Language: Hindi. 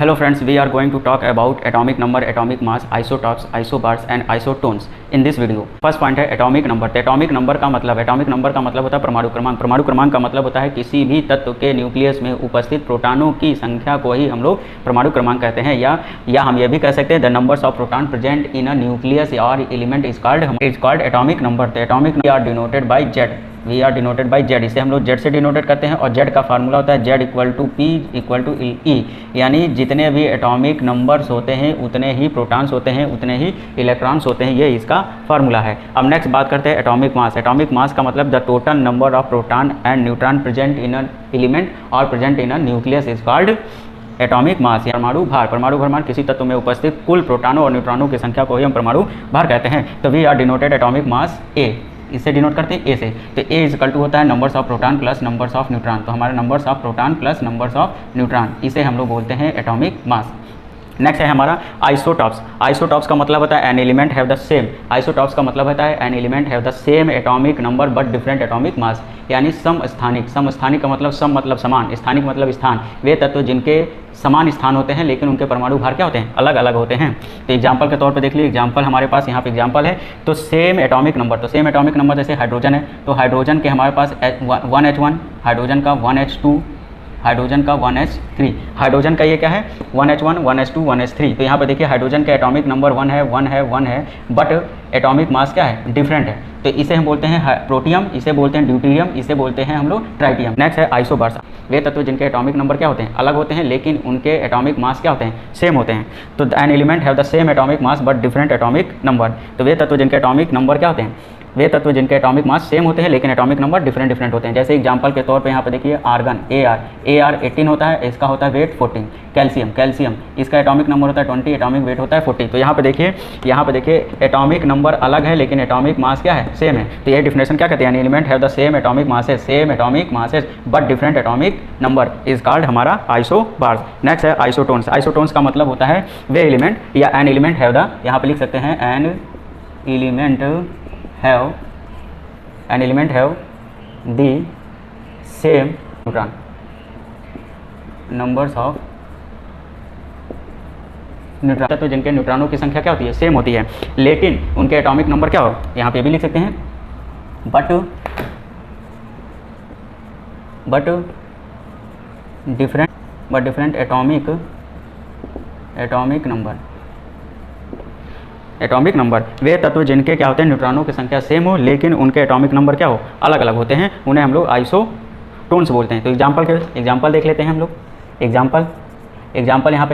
Hello friends, we are going to talk about atomic number, atomic mass, isotopes, isobars and isotones in this video. First point है atomic number। तो atomic number का मतलब होता है परमाणु क्रमांक। परमाणु क्रमांक का मतलब होता है किसी भी तत्व के न्यूक्लियस में उपस्थित प्रोटॉनों की संख्या को ही हम लोग परमाणु क्रमांक कहते हैं, या हम ये भी कह सकते हैं the numbers of proton present in a nucleus और element is called atomic number. तो atomic are denoted by Z, we are denoted by Z. इसे हम लोग जेड से डिनोटेड करते हैं और जेड का फार्मूला होता है Z equal to P equal to E, यानी जितने भी एटॉमिक नंबर्स होते हैं उतने ही प्रोटॉन्स होते हैं, उतने ही इलेक्ट्रॉन्स होते हैं, ये इसका फार्मूला है। अब नेक्स्ट बात करते हैं एटॉमिक मास। एटॉमिक मास का मतलब the total number of proton and neutron present in a element और present in a nucleus is called atomic mass. परमाणु भार, परमाणु भार किसी तत्व में उपस्थित कुल प्रोटॉनों और न्यूट्रॉनों की संख्या को ही हम परमाणु भार कहते हैं। तो we are denoted atomic mass A, इससे डिनोट करते हैं ए से। तो ए इज इक्वल टू होता है numbers of proton plus numbers of neutron. तो हमारे numbers of proton plus numbers of neutron, इसे हम लोग बोलते हैं एटॉमिक मास। नेक्स्ट है हमारा आइसोटॉप्स। आइसोटॉप्स का मतलब होता है an element have the same, isotopes का मतलब होता है an element have the same atomic number but different atomic mass, यानी समस्थानिक। समस्थानिक का मतलब सम मतलब समान, स्थानिक मतलब स्थान। वे तत्व जिनके समान स्थान होते हैं लेकिन उनके परमाणु भार क्या होते हैं, अलग अलग होते हैं। तो एग्जांपल के तौर पे देख लीजिए, एग्जांपल हमारे पास यहाँ पे एग्जांपल है। तो सेम एटॉमिक नंबर, तो सेम एटॉमिक नंबर जैसे हाइड्रोजन है, तो हाइड्रोजन के हमारे पास 1H1, हाइड्रोजन का 1H2, हाइड्रोजन का 1H3। हाइड्रोजन का ये क्या है 1H1, 1H2, 1H3। तो यहाँ पे देखिए हाइड्रोजन का एटॉमिक नंबर 1 है, बट एटॉमिक मास क्या है, डिफरेंट है। तो इसे हम बोलते हैं प्रोटियम, इसे बोलते हैं ड्यूटेरियम, इसे बोलते हैं हम लोग ट्राइटियम। नेक्स्ट है आइसोबार्स। वे तत्व जिनके एटॉमिक नंबर क्या होते हैं, अलग होते हैं, लेकिन उनके एटॉमिक मास क्या होते हैं, सेम होते हैं। तो an element have the same atomic mass but different atomic number. तो वे तत्व जिनके एटॉमिक नंबर क्या होते हैं, वे तत्व जिनके एटॉमिक मास सेम होते हैं लेकिन एटॉमिक नंबर डिफरेंट होते हैं। जैसे एग्जांपल के तौर पे यहाँ पे देखिए आर्गन AR 18 होता है, इसका होता है वेट 14। कैल्शियम इसका एटॉमिक नंबर होता है 20, एटॉमिक वेट होता है 40। तो यहाँ पे देखिए एटॉमिक नंबर अलग है लेकिन एटॉमिक मास क्या है, सेम है। तो ये डिफिनेशन क्या कहते हैं, element have the same atomic masses but different atomic number is called हमारा आइसोबार्स। नेक्स्ट है आइसोटोन्स। आइसोटोन्स का मतलब होता है वे एलिमेंट या एन एलिमेंट हैव द, यहाँ पे लिख सकते हैं an element have the same neutron numbers of neutron. तो जिनके न्यूट्रॉनों की संख्या क्या होती है, सेम होती है, लेकिन उनके एटॉमिक नंबर क्या हो, यहाँ पे भी लिख सकते हैं बट डिफरेंट एटॉमिक नंबर। वे तत्व जिनके क्या होते हैं, न्यूट्रॉनों की संख्या सेम हो लेकिन उनके एटॉमिक नंबर क्या हो, अलग अलग होते हैं, उन्हें हम लोग आइसोटोन्स बोलते हैं। तो एग्जांपल देख लेते हैं हम लोग। एग्जांपल यहाँ पे